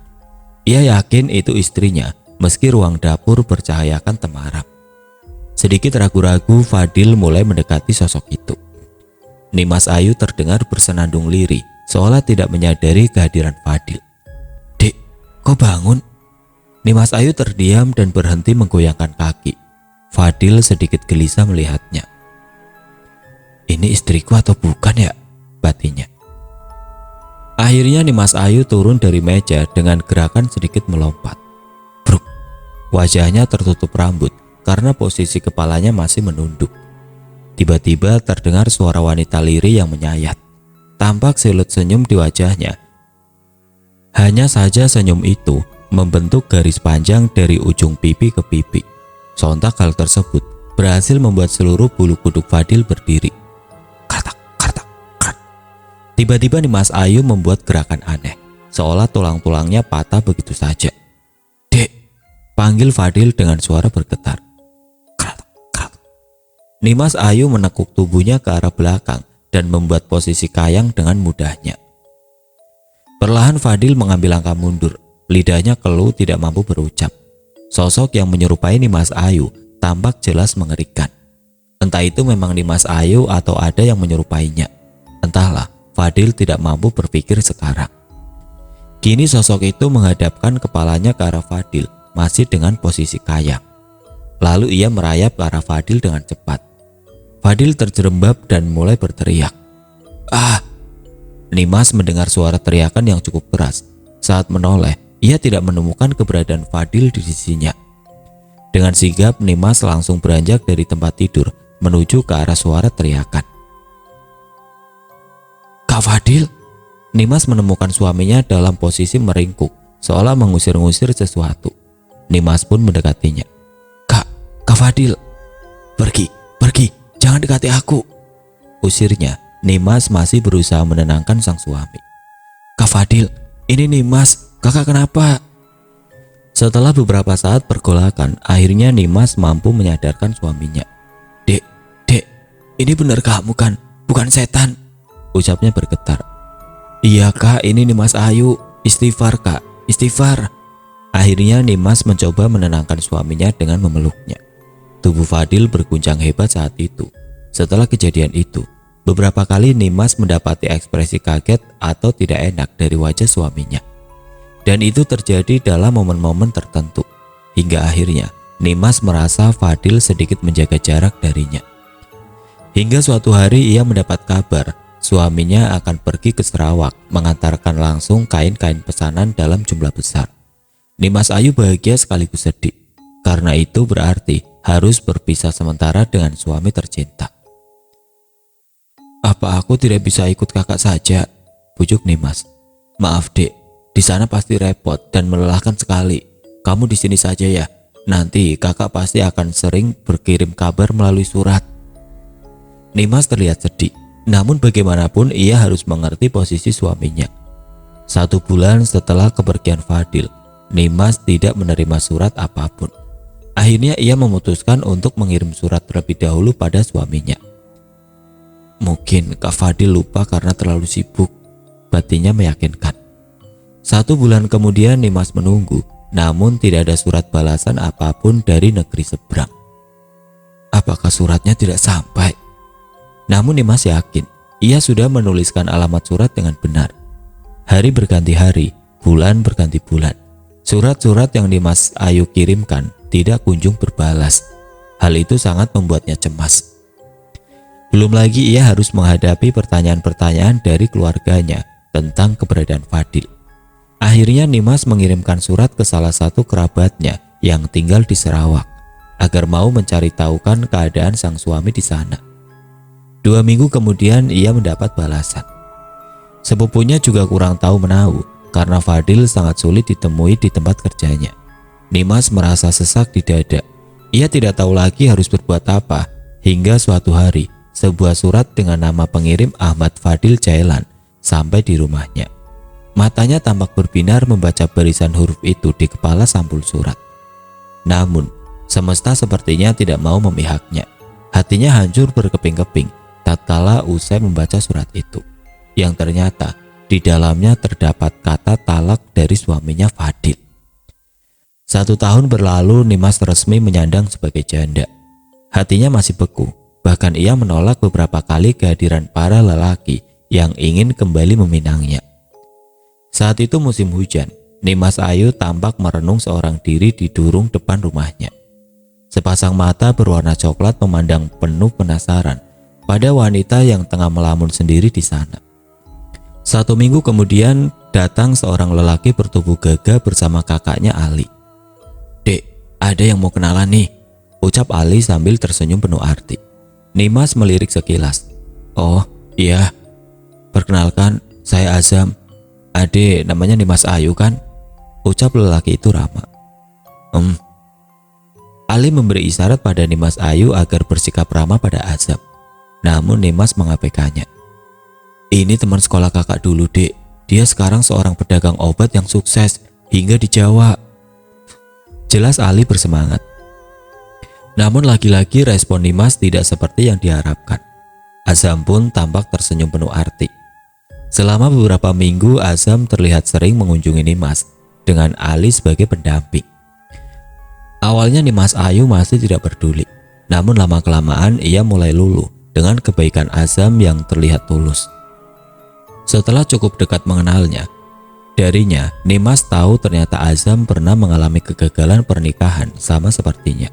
Ia yakin itu istrinya meski ruang dapur bercahayakan temaram. Sedikit ragu-ragu Fadil mulai mendekati sosok itu. Nimas Ayu terdengar bersenandung lirih seolah tidak menyadari kehadiran Fadil. "Dek, kok bangun?" Nimas Ayu terdiam dan berhenti menggoyangkan kaki. Fadil sedikit gelisah melihatnya. Ini istriku atau bukan ya? Batinnya. Akhirnya Nimas Ayu turun dari meja dengan gerakan sedikit melompat. Bruk. Wajahnya tertutup rambut karena posisi kepalanya masih menunduk. Tiba-tiba terdengar suara wanita lirih yang menyayat. Tampak silut senyum di wajahnya. Hanya saja senyum itu membentuk garis panjang dari ujung pipi ke pipi. Sontak hal tersebut berhasil membuat seluruh bulu kuduk Fadil berdiri. Kartak, kartak, kart. Tiba-tiba Nimas Ayu membuat gerakan aneh, seolah tulang-tulangnya patah begitu saja. Dek, panggil Fadil dengan suara bergetar. Kartak, kartak. Nimas Ayu menekuk tubuhnya ke arah belakang dan membuat posisi kayang dengan mudahnya. Perlahan Fadil mengambil langkah mundur, lidahnya keluh tidak mampu berucap. Sosok yang menyerupai Nimas Ayu tampak jelas mengerikan. Entah itu memang Nimas Ayu atau ada yang menyerupainya. Entahlah, Fadil tidak mampu berpikir sekarang. Kini sosok itu menghadapkan kepalanya ke arah Fadil, masih dengan posisi kayang. Lalu ia merayap ke arah Fadil dengan cepat. Fadil terjerembab dan mulai berteriak. Ah! Nimas mendengar suara teriakan yang cukup keras. Saat menoleh, ia tidak menemukan keberadaan Fadil di sisinya. Dengan sigap, Nimas langsung beranjak dari tempat tidur menuju ke arah suara teriakan. Kak Fadil? Nimas menemukan suaminya dalam posisi meringkuk, seolah mengusir-ngusir sesuatu. Nimas pun mendekatinya. Kak Fadil, pergi, jangan dekati aku, usirnya. Nimas masih berusaha menenangkan sang suami. Kak Fadil, ini Nimas, kakak kenapa? Setelah beberapa saat pergolakan, akhirnya Nimas mampu menyadarkan suaminya. Dek, ini benar kamu kan? Bukan setan, ucapnya bergetar. Iya kak, ini Nimas Ayu, istighfar kak, istighfar. Akhirnya Nimas mencoba menenangkan suaminya dengan memeluknya. Tubuh Fadil berguncang hebat saat itu. Setelah kejadian itu, beberapa kali Nimas mendapati ekspresi kaget atau tidak enak dari wajah suaminya. Dan itu terjadi dalam momen-momen tertentu. Hingga akhirnya Nimas merasa Fadil sedikit menjaga jarak darinya. Hingga suatu hari ia mendapat kabar suaminya akan pergi ke Sarawak mengantarkan langsung kain-kain pesanan dalam jumlah besar. Nimas Ayu bahagia sekaligus sedih. Karena itu berarti harus berpisah sementara dengan suami tercinta. Apa aku tidak bisa ikut kakak saja? Bujuk Nimas. Maaf dek, di sana pasti repot dan melelahkan sekali. Kamu di sini saja ya. Nanti kakak pasti akan sering berkirim kabar melalui surat. Nimas terlihat sedih. Namun bagaimanapun ia harus mengerti posisi suaminya. 1 bulan setelah kepergian Fadil, Nimas tidak menerima surat apapun. Akhirnya ia memutuskan untuk mengirim surat terlebih dahulu pada suaminya. Mungkin Kak Fadil lupa karena terlalu sibuk, batinnya meyakinkan. 1 bulan kemudian Nimas menunggu, namun tidak ada surat balasan apapun dari negeri seberang. Apakah suratnya tidak sampai? Namun Nimas yakin, ia sudah menuliskan alamat surat dengan benar. Hari berganti hari, bulan berganti bulan. Surat-surat yang Nimas Ayu kirimkan tidak kunjung berbalas. Hal itu sangat membuatnya cemas. Belum lagi ia harus menghadapi pertanyaan-pertanyaan dari keluarganya tentang keberadaan Fadil. Akhirnya Nimas mengirimkan surat ke salah satu kerabatnya yang tinggal di Sarawak agar mau mencari tahukan keadaan sang suami di sana. 2 minggu kemudian ia mendapat balasan. Sepupunya juga kurang tahu menahu karena Fadil sangat sulit ditemui di tempat kerjanya. Nimas merasa sesak di dada. Ia tidak tahu lagi harus berbuat apa hingga suatu hari sebuah surat dengan nama pengirim Ahmad Fadil Jailan sampai di rumahnya. Matanya tampak berbinar membaca barisan huruf itu di kepala sampul surat. Namun, semesta sepertinya tidak mau memihaknya. Hatinya hancur berkeping-keping tatkala usai membaca surat itu, yang ternyata di dalamnya terdapat kata talak dari suaminya Fadil. 1 tahun berlalu, Nimas resmi menyandang sebagai janda. Hatinya masih beku. Bahkan ia menolak beberapa kali kehadiran para lelaki yang ingin kembali meminangnya. Saat itu musim hujan, Nimas Ayu tampak merenung seorang diri di durung depan rumahnya. Sepasang mata berwarna coklat memandang penuh penasaran pada wanita yang tengah melamun sendiri di sana. 1 minggu kemudian datang seorang lelaki bertubuh gagah bersama kakaknya Ali. "Dek, ada yang mau kenalan nih," ucap Ali sambil tersenyum penuh arti. Nimas melirik sekilas. "Oh iya, perkenalkan saya Azam. Ade namanya Nimas Ayu kan?" ucap lelaki itu ramah. Ali memberi isyarat pada Nimas Ayu agar bersikap ramah pada Azam. Namun Nimas mengabaikannya. "Ini teman sekolah kakak dulu, Dek. Dia sekarang seorang pedagang obat yang sukses hingga di Jawa," jelas Ali bersemangat. Namun lagi-lagi respon Nimas tidak seperti yang diharapkan. Azam pun tampak tersenyum penuh arti. Selama beberapa minggu Azam terlihat sering mengunjungi Nimas dengan Ali sebagai pendamping. Awalnya Nimas Ayu masih tidak peduli, namun lama-kelamaan ia mulai luluh dengan kebaikan Azam yang terlihat tulus. Setelah cukup dekat mengenalnya, darinya Nimas tahu ternyata Azam pernah mengalami kegagalan pernikahan sama sepertinya.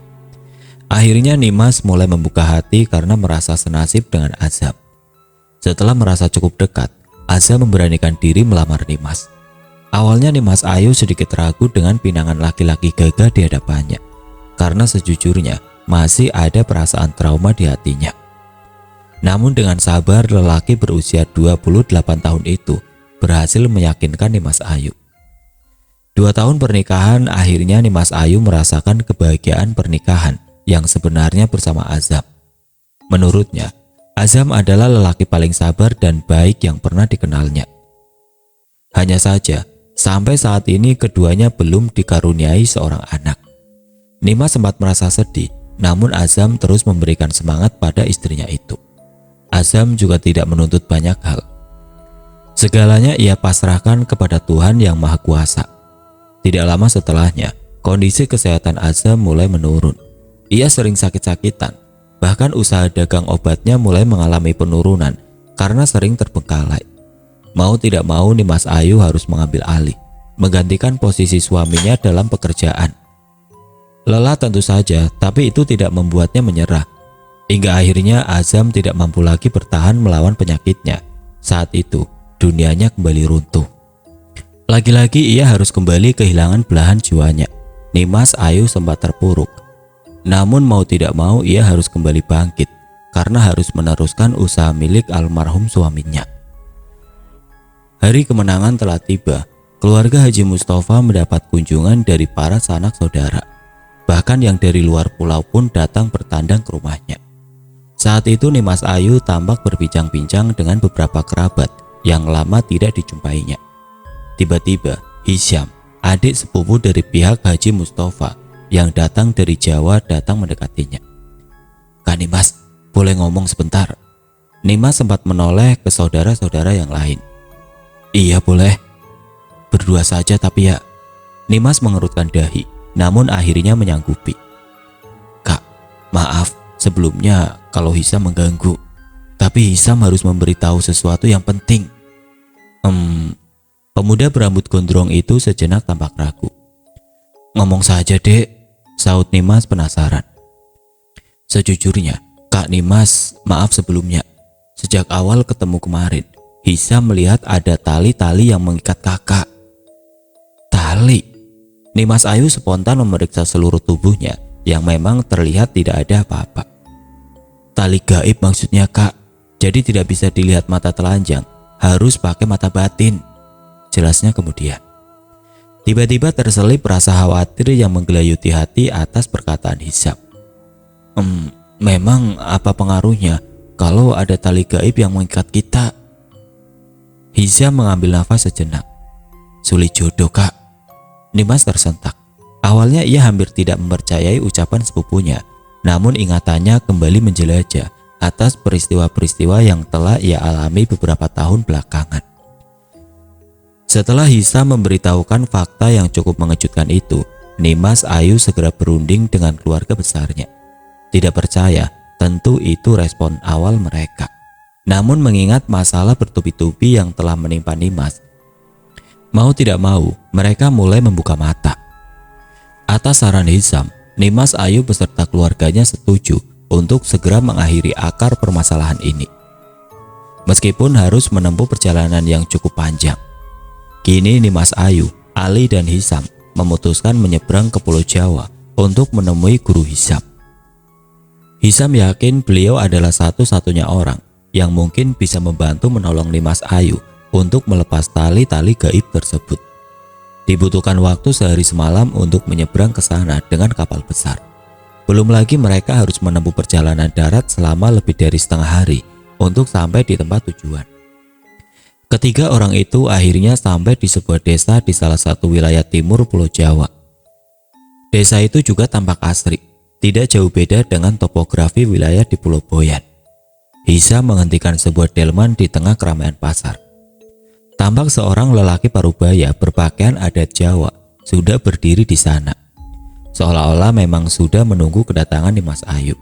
Akhirnya Nimas mulai membuka hati karena merasa senasib dengan Azam. Setelah merasa cukup dekat, Azam memberanikan diri melamar Nimas. Awalnya Nimas Ayu sedikit ragu dengan pinangan laki-laki gagah di hadapannya, karena sejujurnya masih ada perasaan trauma di hatinya. Namun dengan sabar, lelaki berusia 28 tahun itu berhasil meyakinkan Nimas Ayu. 2 tahun pernikahan, akhirnya Nimas Ayu merasakan kebahagiaan pernikahan yang sebenarnya bersama Azam. Menurutnya, Azam adalah lelaki paling sabar dan baik yang pernah dikenalnya. Hanya saja, sampai saat ini keduanya belum dikaruniai seorang anak. Nimas sempat merasa sedih, namun Azam terus memberikan semangat pada istrinya itu. Azam juga tidak menuntut banyak hal. Segalanya ia pasrahkan kepada Tuhan yang Maha Kuasa. Tidak lama setelahnya, kondisi kesehatan Azam mulai menurun. Ia sering sakit-sakitan, bahkan usaha dagang obatnya mulai mengalami penurunan karena sering terbengkalai. Mau tidak mau Nimas Ayu harus mengambil alih, menggantikan posisi suaminya dalam pekerjaan. Lelah tentu saja, tapi itu tidak membuatnya menyerah. Hingga akhirnya Azam tidak mampu lagi bertahan melawan penyakitnya. Saat itu, dunianya kembali runtuh. Lagi-lagi ia harus kembali kehilangan belahan jiwanya. Nimas Ayu sempat terpuruk. Namun mau tidak mau ia harus kembali bangkit karena harus meneruskan usaha milik almarhum suaminya. Hari kemenangan telah tiba. Keluarga Haji Mustafa mendapat kunjungan dari para sanak saudara. Bahkan yang dari luar pulau pun datang bertandang ke rumahnya. Saat itu Nimas Ayu tampak berbincang-bincang dengan beberapa kerabat yang lama tidak dijumpainya. Tiba-tiba Hisyam, adik sepupu dari pihak Haji Mustafa yang datang dari Jawa, datang mendekatinya. "Kak Nimas, boleh ngomong sebentar?" Nimas sempat menoleh ke saudara-saudara yang lain. "Iya boleh. Berdua saja tapi ya." Nimas mengerutkan dahi, namun akhirnya menyanggupi. "Kak, maaf sebelumnya kalau Hisam mengganggu, tapi Hisam harus memberitahu sesuatu yang penting." Pemuda berambut gondrong itu sejenak tampak ragu. "Ngomong saja dek," saut Nimas penasaran. "Sejujurnya, Kak Nimas, maaf sebelumnya. Sejak awal ketemu kemarin, Hisam melihat ada tali-tali yang mengikat kakak." "Tali?" Nimas Ayu spontan memeriksa seluruh tubuhnya yang memang terlihat tidak ada apa-apa. "Tali gaib maksudnya kak, jadi tidak bisa dilihat mata telanjang, harus pakai mata batin," jelasnya kemudian. Tiba-tiba terselip rasa khawatir yang menggelayuti hati atas perkataan Hisam. Memang apa pengaruhnya kalau ada tali gaib yang mengikat kita?" Hisam mengambil nafas sejenak. "Sulit jodoh kak." Nimas tersentak. Awalnya ia hampir tidak mempercayai ucapan sepupunya, namun ingatannya kembali menjelajah atas peristiwa-peristiwa yang telah ia alami beberapa tahun belakangan. Setelah Hisam memberitahukan fakta yang cukup mengejutkan itu, Nimas Ayu segera berunding dengan keluarga besarnya. Tidak percaya, tentu itu respon awal mereka. Namun mengingat masalah bertubi-tubi yang telah menimpa Nimas, mau tidak mau mereka mulai membuka mata. Atas saran Hisam, Nimas Ayu beserta keluarganya setuju untuk segera mengakhiri akar permasalahan ini. Meskipun harus menempuh perjalanan yang cukup panjang, kini Nimas Ayu, Ali dan Hisam memutuskan menyeberang ke Pulau Jawa untuk menemui Guru Hisam. Hisam yakin beliau adalah satu-satunya orang yang mungkin bisa membantu menolong Nimas Ayu untuk melepas tali-tali gaib tersebut. Dibutuhkan waktu sehari semalam untuk menyeberang ke sana dengan kapal besar. Belum lagi mereka harus menempuh perjalanan darat selama lebih dari setengah hari untuk sampai di tempat tujuan. Ketiga orang itu akhirnya sampai di sebuah desa di salah satu wilayah timur Pulau Jawa. Desa itu juga tampak asri, tidak jauh beda dengan topografi wilayah di Pulau Boyan. Hisam menghentikan sebuah delman di tengah keramaian pasar. Tampak seorang lelaki parubaya berpakaian adat Jawa sudah berdiri di sana, seolah-olah memang sudah menunggu kedatangan Nimas Ayu.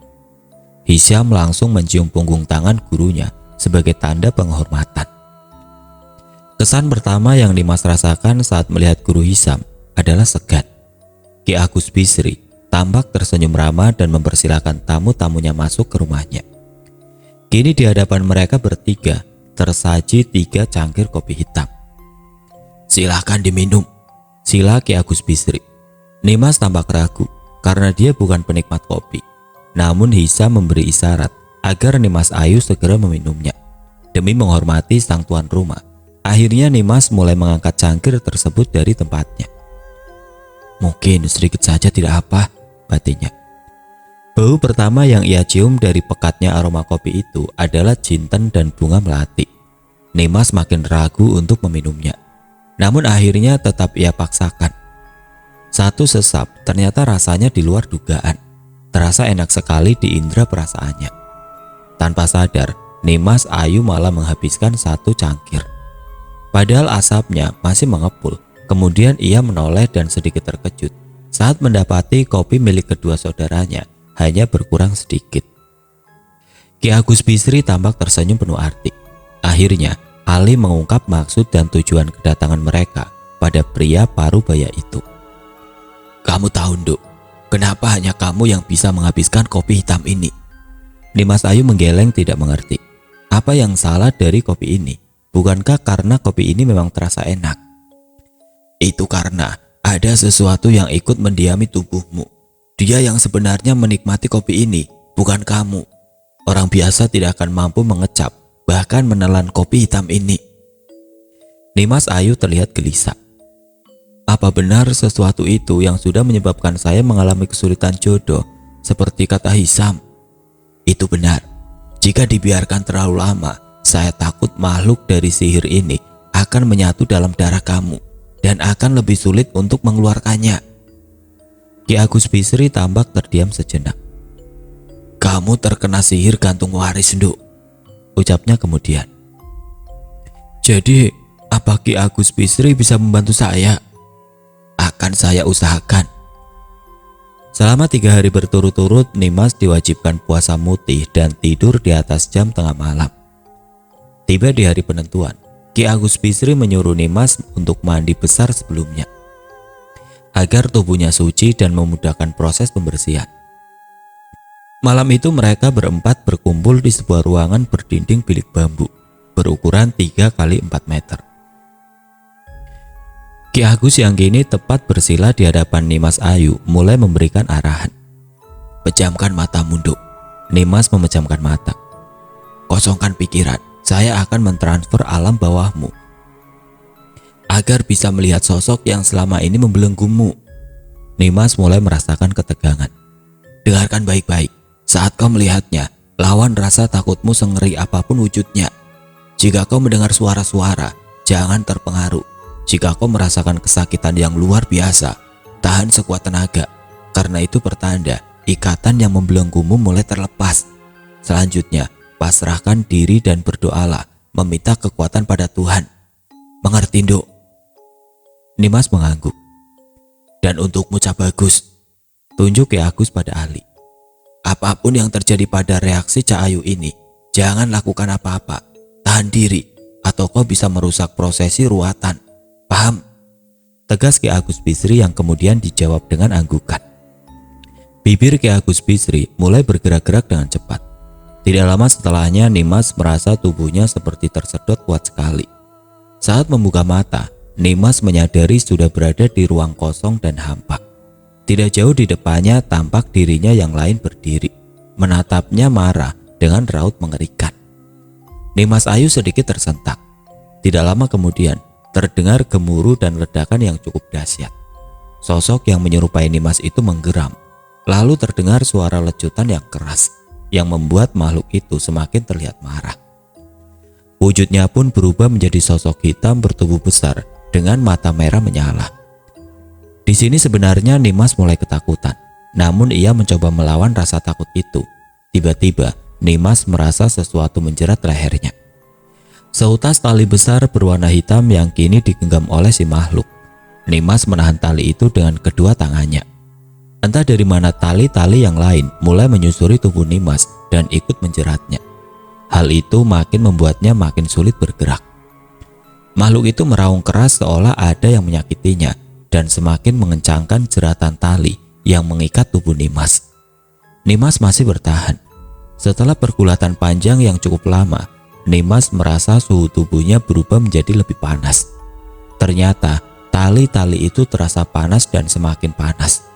Hisam langsung mencium punggung tangan gurunya sebagai tanda penghormatan. Kesan pertama yang Nimas rasakan saat melihat guru Hisam adalah segan. Ki Agus Bisri tampak tersenyum ramah dan mempersilahkan tamu-tamunya masuk ke rumahnya. Kini di hadapan mereka bertiga tersaji 3 cangkir kopi hitam. "Silahkan diminum," sila Ki Agus Bisri. Nimas tampak ragu karena dia bukan penikmat kopi. Namun Hisam memberi isyarat agar Nimas Ayu segera meminumnya. Demi menghormati sang tuan rumah, akhirnya Nimas mulai mengangkat cangkir tersebut dari tempatnya. "Mungkin sedikit saja tidak apa," batinnya. Bau pertama yang ia cium dari pekatnya aroma kopi itu adalah jinten dan bunga melati. Nimas makin ragu untuk meminumnya, namun akhirnya tetap ia paksakan. Satu sesap ternyata rasanya di luar dugaan, terasa enak sekali di indera perasaannya. Tanpa sadar, Nimas Ayu malah menghabiskan 1 cangkir. Padahal asapnya masih mengepul. Kemudian ia menoleh dan sedikit terkejut saat mendapati kopi milik kedua saudaranya hanya berkurang sedikit. Ki Agus Bisri tampak tersenyum penuh arti. Akhirnya Ali mengungkap maksud dan tujuan kedatangan mereka pada pria parubaya itu. "Kamu tahu, Nduk, kenapa hanya kamu yang bisa menghabiskan kopi hitam ini?" Nimas Ayu menggeleng tidak mengerti. Apa yang salah dari kopi ini? Bukankah karena kopi ini memang terasa enak? "Itu karena ada sesuatu yang ikut mendiami tubuhmu. Dia yang sebenarnya menikmati kopi ini, bukan kamu. Orang biasa tidak akan mampu mengecap, bahkan menelan kopi hitam ini." Nimas Ayu terlihat gelisah. "Apa benar sesuatu itu yang sudah menyebabkan saya mengalami kesulitan jodoh seperti kata Hisam?" "Itu benar. Jika dibiarkan terlalu lama, saya takut makhluk dari sihir ini akan menyatu dalam darah kamu dan akan lebih sulit untuk mengeluarkannya." Ki Agus Bisri tampak terdiam sejenak. "Kamu terkena sihir gantung waris, Nduk," ucapnya kemudian. "Jadi, apa Ki Agus Bisri bisa membantu saya?" "Akan saya usahakan." Selama 3 hari berturut-turut, Nimas diwajibkan puasa mutih dan tidur di atas jam tengah malam. Tiba di hari penentuan, Ki Agus Bisri menyuruh Nimas untuk mandi besar sebelumnya, agar tubuhnya suci dan memudahkan proses pembersihan. Malam itu mereka berempat berkumpul di sebuah ruangan berdinding bilik bambu berukuran 3 kali 4 meter. Ki Agus yang kini tepat bersila di hadapan Nimas Ayu mulai memberikan arahan. "Pejamkan matamu, Nduk." Nimas memejamkan mata. "Kosongkan pikiran, saya akan mentransfer alam bawahmu agar bisa melihat sosok yang selama ini membelenggumu." Nimas mulai merasakan ketegangan. "Dengarkan baik-baik, saat kau melihatnya, lawan rasa takutmu sengeri apapun wujudnya. Jika kau mendengar suara-suara, jangan terpengaruh. Jika kau merasakan kesakitan yang luar biasa, tahan sekuat tenaga, karena itu pertanda ikatan yang membelenggumu mulai terlepas. Selanjutnya, pasrahkan diri dan berdoalah, meminta kekuatan pada Tuhan. Mengerti, Nduk?" Nimas mengangguk. "Dan untukmu, Cak Bagus," tunjuk Ki Agus pada Ali. "Apapun yang terjadi pada reaksi Cak Ayu ini, jangan lakukan apa-apa. Tahan diri, atau kau bisa merusak prosesi ruatan. Paham?" Tegas Ki Agus Bisri yang kemudian dijawab dengan anggukan. Bibir Ki Agus Bisri mulai bergerak-gerak dengan cepat. Tidak lama setelahnya Nimas merasa tubuhnya seperti tersedot kuat sekali. Saat membuka mata, Nimas menyadari sudah berada di ruang kosong dan hampa. Tidak jauh di depannya tampak dirinya yang lain berdiri, menatapnya marah dengan raut mengerikan. Nimas Ayu sedikit tersentak. Tidak lama kemudian, terdengar gemuruh dan ledakan yang cukup dahsyat. Sosok yang menyerupai Nimas itu menggeram. Lalu terdengar suara lecutan yang keras yang membuat makhluk itu semakin terlihat marah. Wujudnya pun berubah menjadi sosok hitam bertubuh besar dengan mata merah menyala. Di sini sebenarnya Nimas mulai ketakutan, namun ia mencoba melawan rasa takut itu. Tiba-tiba Nimas merasa sesuatu menjerat lehernya. Seutas tali besar berwarna hitam yang kini digenggam oleh si makhluk. Nimas menahan tali itu dengan kedua tangannya. Entah dari mana tali-tali yang lain mulai menyusuri tubuh Nimas dan ikut menjeratnya. Hal itu makin membuatnya makin sulit bergerak. Makhluk itu meraung keras seolah ada yang menyakitinya dan semakin mengencangkan jeratan tali yang mengikat tubuh Nimas. Nimas masih bertahan. Setelah pergulatan panjang yang cukup lama, Nimas merasa suhu tubuhnya berubah menjadi lebih panas. Ternyata tali-tali itu terasa panas dan semakin panas.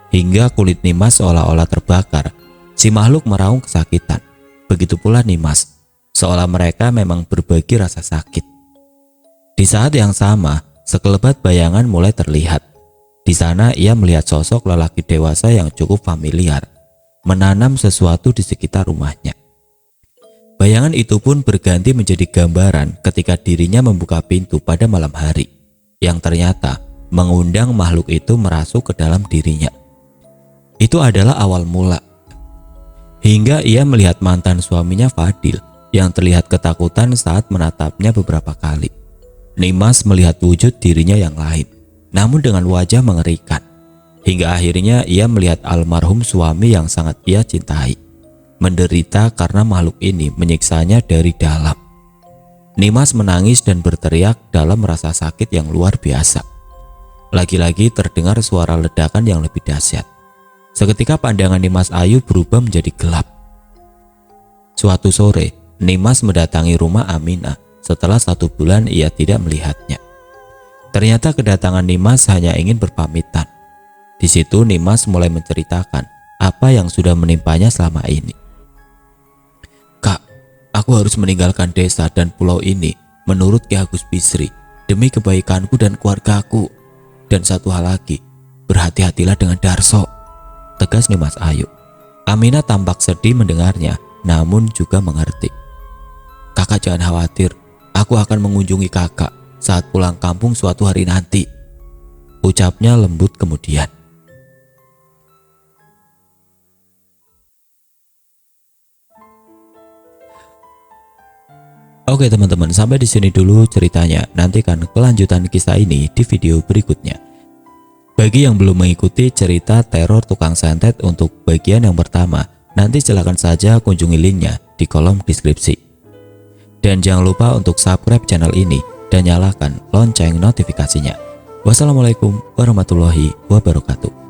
Hingga kulit Nimas seolah-olah terbakar. Si makhluk meraung kesakitan. Begitu pula Nimas, seolah mereka memang berbagi rasa sakit. Di saat yang sama, sekelebat bayangan mulai terlihat. Di sana ia melihat sosok lelaki dewasa yang cukup familiar, menanam sesuatu di sekitar rumahnya. Bayangan itu pun berganti menjadi gambaran ketika dirinya membuka pintu pada malam hari, yang ternyata mengundang makhluk itu merasuk ke dalam dirinya. Itu adalah awal mula. Hingga ia melihat mantan suaminya Fadil yang terlihat ketakutan saat menatapnya beberapa kali. Nimas melihat wujud dirinya yang lain, namun dengan wajah mengerikan. Hingga akhirnya ia melihat almarhum suami yang sangat ia cintai, menderita karena makhluk ini menyiksanya dari dalam. Nimas menangis dan berteriak dalam rasa sakit yang luar biasa. Lagi-lagi terdengar suara ledakan yang lebih dahsyat. Seketika pandangan Nimas Ayu berubah menjadi gelap. Suatu sore, Nimas mendatangi rumah Aminah setelah 1 bulan ia tidak melihatnya. Ternyata kedatangan Nimas hanya ingin berpamitan. Di situ Nimas mulai menceritakan apa yang sudah menimpanya selama ini. "Kak, aku harus meninggalkan desa dan pulau ini menurut Ki Agus Bisri demi kebaikanku dan keluargaku. Dan satu hal lagi, berhati-hatilah dengan Darso," tegas Nimas Ayu. Aminah tampak sedih mendengarnya, namun juga mengerti. "Kakak jangan khawatir, aku akan mengunjungi kakak saat pulang kampung suatu hari nanti," ucapnya lembut kemudian. Oke teman-teman, sampai di sini dulu ceritanya. Nantikan kelanjutan kisah ini di video berikutnya. Bagi yang belum mengikuti cerita teror tukang santet untuk bagian yang pertama, nanti silakan saja kunjungi linknya di kolom deskripsi. Dan jangan lupa untuk subscribe channel ini dan nyalakan lonceng notifikasinya. Wassalamualaikum warahmatullahi wabarakatuh.